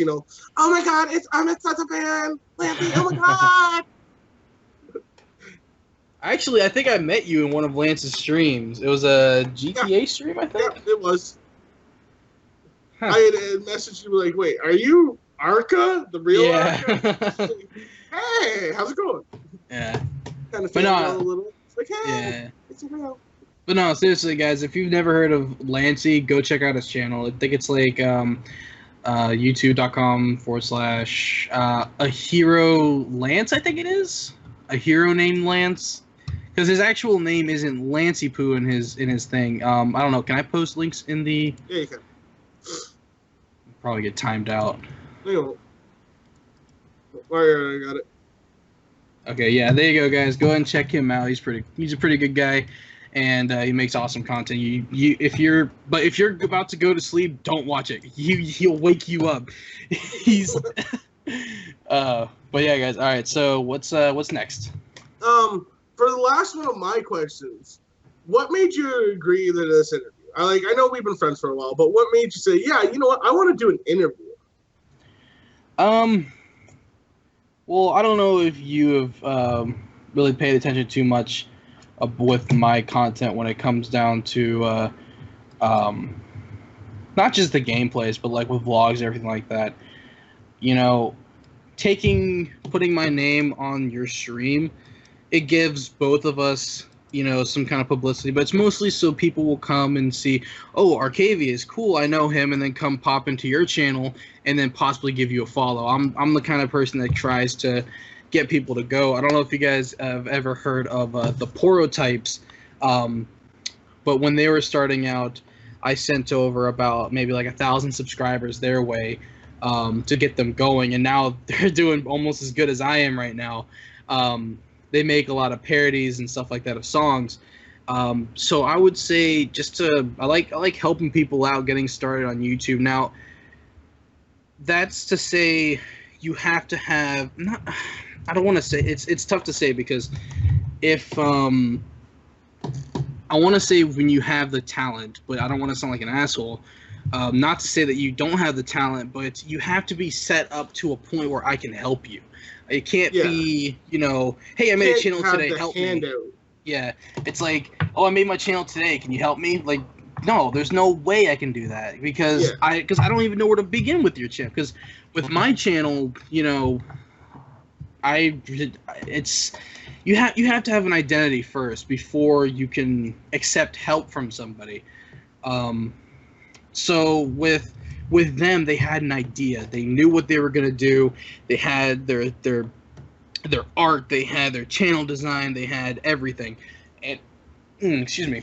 oh my god, I'm in such a band, Lampy, oh my god. Actually, I think I met you in one of Lance's streams. It was a GTA stream, I think? Yeah, it was. I had messaged you like, wait, are you Arca? The real Arca? Hey, how's it going? Yeah. Kind of feeling a little. It's like, hey, it's real. But no, seriously, guys, if you've never heard of Lancey, go check out his channel. I think it's like youtube.com/a hero Lance, I think it is. A hero named Lance. Because his actual name isn't LanceyPooh in his thing. I don't know. Can I post links in the... Yeah, you can. Probably get timed out. No. I got it. Okay, yeah, there you go, guys. Go ahead and check him out. He's a pretty good guy, and he makes awesome content. If you're about to go to sleep, don't watch it. He'll wake you up. He's but yeah, guys. All right. So what's next? For the last one of my questions, what made you agree to this interview? I know we've been friends for a while, but what made you say, yeah, you know what, I want to do an interview? Well, I don't know if you have really paid attention too much with my content when it comes down to not just the gameplays, but like with vlogs and everything like that. Putting my name on your stream, it gives both of us, some kind of publicity, but it's mostly so people will come and see, oh, Arcaviouse, cool, I know him, and then come pop into your channel and then possibly give you a follow. I'm the kind of person that tries to get people to go. I don't know if you guys have ever heard of the Porotypes, but when they were starting out, I sent over about maybe like 1,000 subscribers their way to get them going, and now they're doing almost as good as I am right now. They make a lot of parodies and stuff like that of songs. So I would say I like helping people out getting started on YouTube. Now, that's to say you have to have I don't want to say it's tough to say, because if I want to say when you have the talent, but I don't want to sound like an asshole. Not to say that you don't have the talent, but you have to be set up to a point where I can help you. It can't be, hey, I made a channel today, help me. Yeah, it's like, oh, I made my channel today, can you help me? Like, no, there's no way I can do that, because I don't even know where to begin with your channel. Because with my channel, you have to have an identity first before you can accept help from somebody. So with them, they had an idea. They knew what they were gonna do. They had their art. They had their channel design. They had everything. And Excuse me.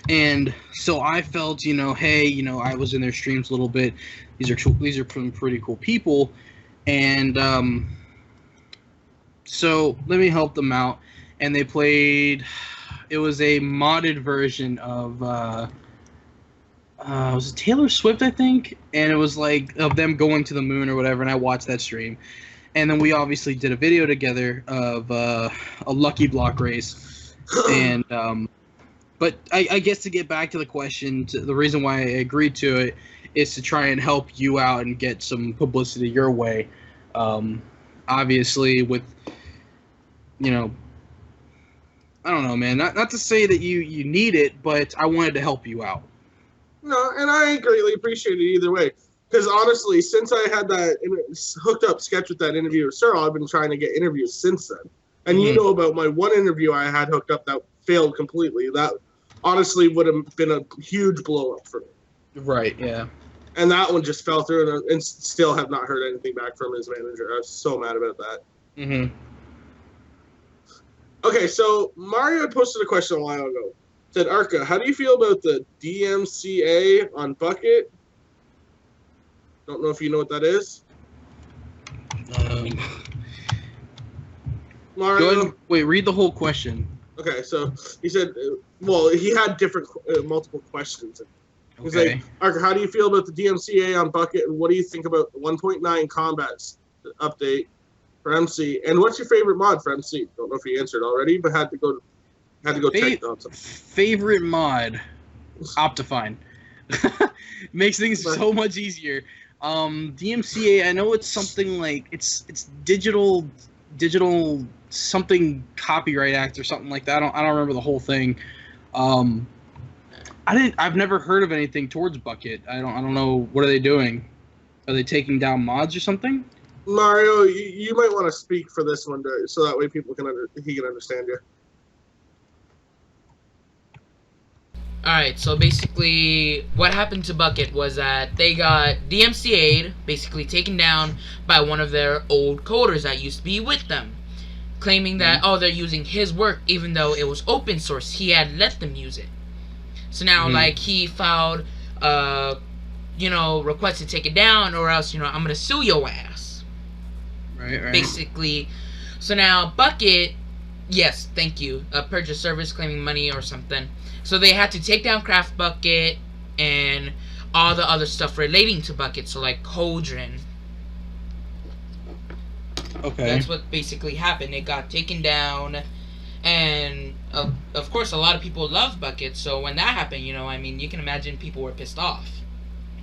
And so I felt, hey, I was in their streams a little bit. These are some pretty cool people, and so let me help them out. And they played. It was a modded version of was it Taylor Swift, I think, and it was like of them going to the moon or whatever. And I watched that stream, and then we obviously did a video together of a lucky block race, and but I guess to get back to the question, the reason why I agreed to it is to try and help you out and get some publicity your way. Obviously, with, I don't know, man. Not to say that you need it, but I wanted to help you out. No, and I greatly appreciate it either way. Because honestly, since I had that hooked up sketch with that interview with Cyril, I've been trying to get interviews since then. And you know about my one interview I had hooked up that failed completely. That honestly would have been a huge blow up for me. Right, yeah. And that one just fell through, and still have not heard anything back from his manager. I was so mad about that. Mm-hmm. Okay, so Mario had posted a question a while ago. Said, Arca, how do you feel about the DMCA on Bucket? Don't know if you know what that is. Mario. Go ahead. Wait, read the whole question. Okay, so he said, well, he had different, multiple questions. He's Okay. like, Arca, how do you feel about the DMCA on Bucket, and what do you think about the 1.9 combat update for MC? And what's your favorite mod for MC? Don't know if he answered already, but had to go check out something. Favorite mod, Optifine. Makes things so much easier. DMCA, I know it's something like it's digital something copyright act or something like that. I don't remember the whole thing. I've never heard of anything towards Bucket. I don't know, what are they doing? Are they taking down mods or something? Mario, you might want to speak for this one, so that way people he can understand you. Alright, so basically what happened to Bucket was that they got DMCA'd, basically taken down by one of their old coders that used to be with them, claiming that, they're using his work even though it was open source. He had let them use it. So now, like, he filed, request to take it down, or else, I'm going to sue your ass. Right. Basically. So now, Bucket, yes, thank you, purchase service claiming money or something. So they had to take down Craft Bucket and all the other stuff relating to Bucket, so like Cauldron. Okay. That's what basically happened. It got taken down, and of course a lot of people love Bucket, so when that happened, you can imagine people were pissed off.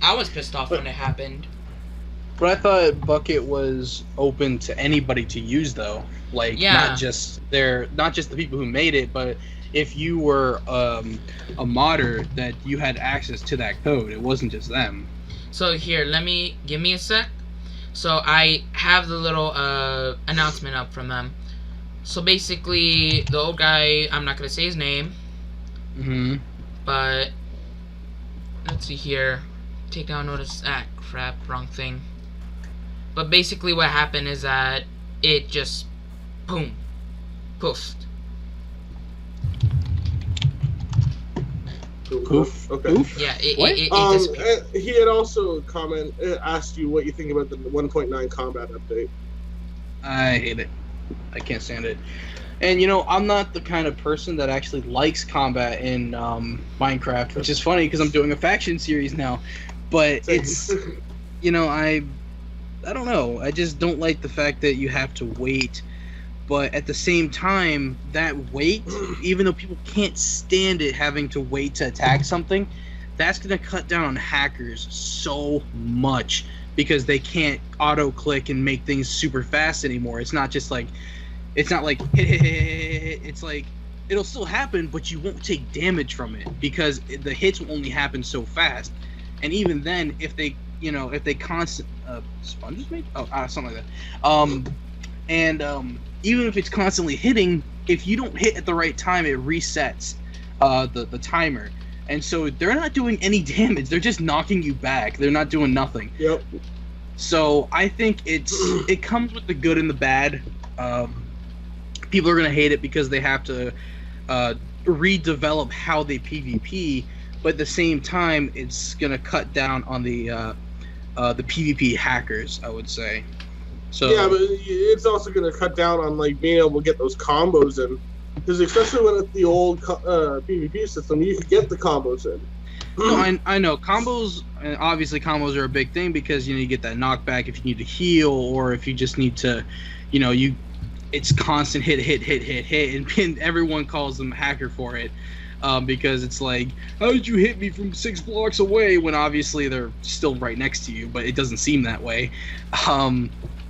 I was pissed off when it happened. But I thought Bucket was open to anybody to use, though. Like, not just the people who made it, but if you were a modder, that you had access to that code. It wasn't just them. So here, give me a sec. So I have the little announcement up from them. So basically, the old guy, I'm not gonna say his name. But let's see here. Take down notice. Crap, wrong thing. But basically, what happened is that it just, boom, poofed. Poof. Okay. Poof? Yeah, it disappeared. He had also asked you what you think about the 1.9 combat update. I hate it. I can't stand it. And I'm not the kind of person that actually likes combat in Minecraft, which is funny because I'm doing a faction series now. But it's, I don't know. I just don't like the fact that you have to wait. But at the same time, that wait, even though people can't stand it having to wait to attack something, that's going to cut down on hackers so much because they can't auto-click and make things super fast anymore. It's not like it's like it'll still happen, but you won't take damage from it because the hits will only happen so fast. And even then, if they constant sponges maybe something like that, even if it's constantly hitting, if you don't hit at the right time, it resets the timer. And so they're not doing any damage. They're just knocking you back. They're not doing nothing. Yep. So I think it comes with the good and the bad. People are going to hate it because they have to redevelop how they PvP, but at the same time, it's gonna cut down on the PvP hackers, I would say. So yeah, but it's also going to cut down on like being able to get those combos in, because especially when it's the old PvP system, you could get the combos in. No, I know combos. Obviously, combos are a big thing because you get that knockback if you need to heal or if you just need to, it's constant hit, and everyone calls them a hacker for it, because it's like, how did you hit me from 6 blocks away when obviously they're still right next to you, but it doesn't seem that way.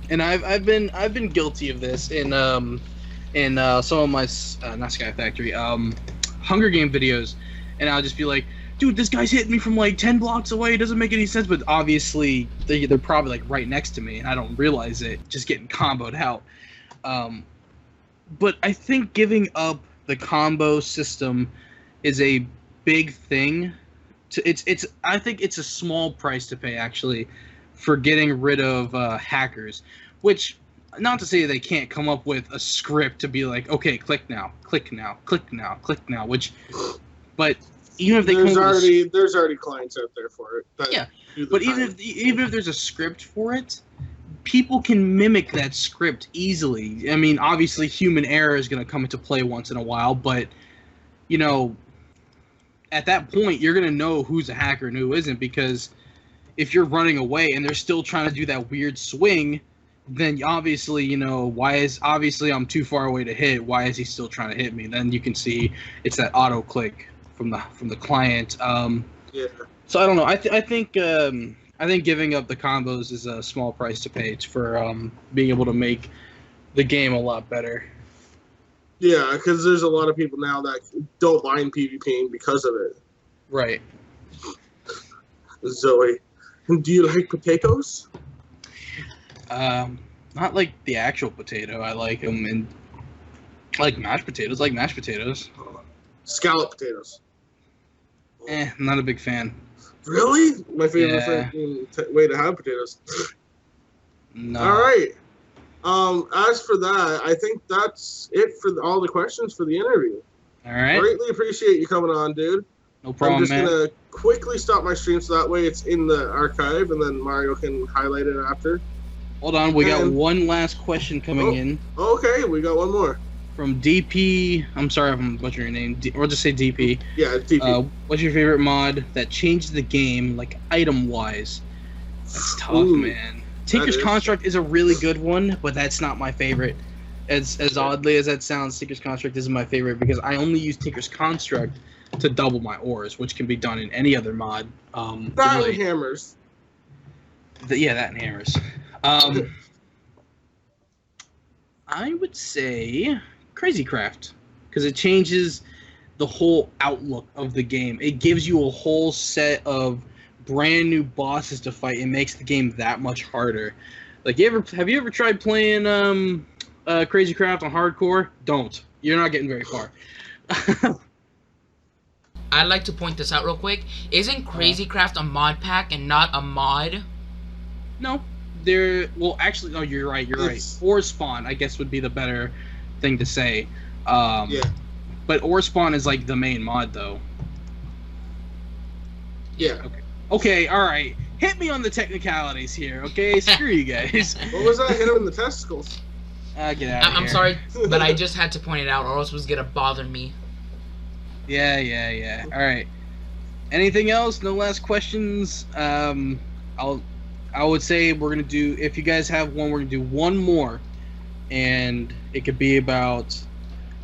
And I've been guilty of this in some of my not Sky Factory Hunger Game videos, and I'll just be like, dude, this guy's hitting me from like 10 blocks away. It doesn't make any sense, but obviously they're probably like right next to me, and I don't realize it, just getting comboed out. But I think giving up the combo system is a big thing. I think it's a small price to pay actually for getting rid of hackers. Which, not to say they can't come up with a script to be like, okay, click now, click now, click now, click now. But even if they there's already clients out there for it. Yeah, but even if there's a script for it, people can mimic that script easily. I mean, obviously, human error is going to come into play once in a while, but at that point, you're going to know who's a hacker and who isn't, because if you're running away and they're still trying to do that weird swing, then obviously, obviously I'm too far away to hit. Why is he still trying to hit me? Then you can see it's that auto click from the client. Yeah. So I don't know. I think giving up the combos is a small price to pay for being able to make the game a lot better. Yeah, because there's a lot of people now that don't mind PvPing because of it. Right. Zoe, do you like potatoes? Not like the actual potato. I like them, and I like mashed potatoes. Scallop potatoes. I'm not a big fan. Really? My favorite way to have potatoes. No. All right. As for that, I think that's it for all the questions for the interview. All right. Greatly appreciate you coming on, dude. No problem, I'm just gonna quickly stop my stream so that way it's in the archive, and then Mario can highlight it after. Hold on, we got one last question coming in. Okay, we got one more. From DP, I'm sorry if I'm butchering your name, or just say DP. Yeah, it's DP. What's your favorite mod that changed the game, like item-wise? That's tough, man. Tinker's Construct is a really good one, but that's not my favorite. As oddly as that sounds, Tinker's Construct isn't my favorite because I only use Tinker's Construct to double my ores, which can be done in any other mod. That and hammers. That and hammers. I would say Crazy Craft, because it changes the whole outlook of the game. It gives you a whole set of brand new bosses to fight. It makes the game that much harder. Like, have you ever tried playing Crazy Craft on hardcore? Don't. You're not getting very far. I'd like to point this out real quick. Isn't Crazy Craft a mod pack and not a mod? No. Actually, no, you're right. Ore Spawn, I guess, would be the better thing to say. Yeah. But Ore Spawn is like the main mod, though. Yeah. Okay, alright. Hit me on the technicalities here, okay? Screw you guys. What was that? Hit him in the testicles. Get out of here. I'm sorry, but I just had to point it out or else it was going to bother me. Yeah. Alright. Anything else? No last questions? I would say we're going to do, if you guys have one, we're going to do one more. And it could be about,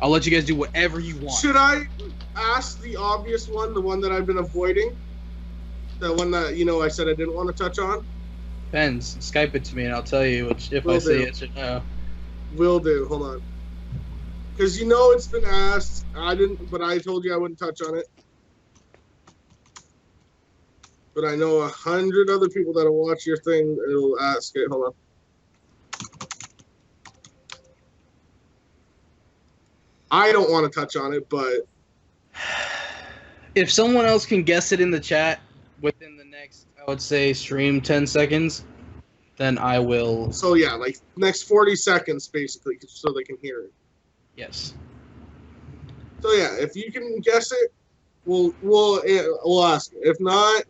I'll let you guys do whatever you want. Should I ask the obvious one, the one that I've been avoiding? The one that, I said I didn't want to touch on? Depends. Skype it to me and I'll tell you if I say yes or no. Will do. Hold on. Because it's been asked. I didn't, but I told you I wouldn't touch on it. But I know 100 other people that'll watch your thing. It'll ask it. Hold on. I don't want to touch on it, but if someone else can guess it in the chat within the next, I would say, stream 10 seconds, then I will. So yeah, like next 40 seconds, basically, so they can hear it. Yes. So yeah, if you can guess it, we'll ask it. If not,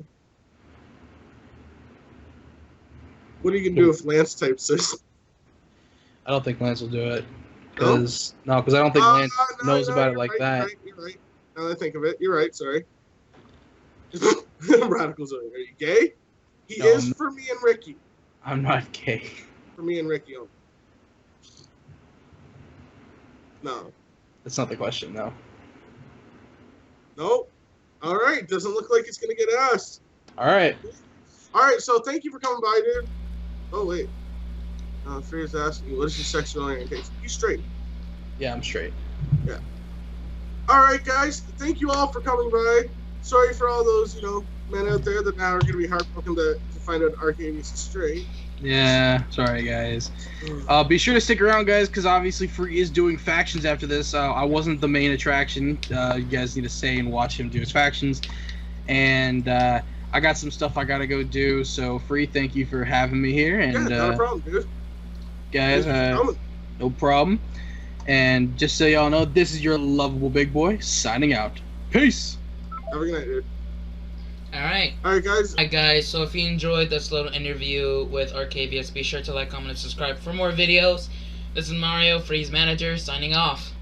what are you gonna do if Lance types this? I don't think Lance will do it. No? Because I don't think Lance knows about it like right, that. You're right. Now that I think of it, you're right. Sorry. Radicals, are you gay? He is for me and Ricky. I'm not gay. For me and Ricky only. No. That's not the question, no. Nope. All right. Doesn't look like it's gonna get asked. All right. All right. So thank you for coming by, dude. Oh wait. Freya's asking you, what is your sexual orientation? You straight? Yeah, I'm straight. Yeah. All right, guys. Thank you all for coming by. Sorry for all those, men out there that now are going to be heartbroken to find out Arcaviouse is straight. Yeah, sorry, guys. Be sure to stick around, guys, because obviously Free is doing factions after this. I wasn't the main attraction. You guys need to stay and watch him do his factions. And I got some stuff I got to go do. So, Free, thank you for having me here. And, yeah, no problem, dude. Guys, no problem. And just so y'all know, this is your lovable big boy signing out. Peace. Have a good night, dude. Alright. Alright, guys. Alright, guys. So if you enjoyed this little interview with Arcaviouse, be sure to like, comment, and subscribe for more videos. This is Mario, Free's manager, signing off.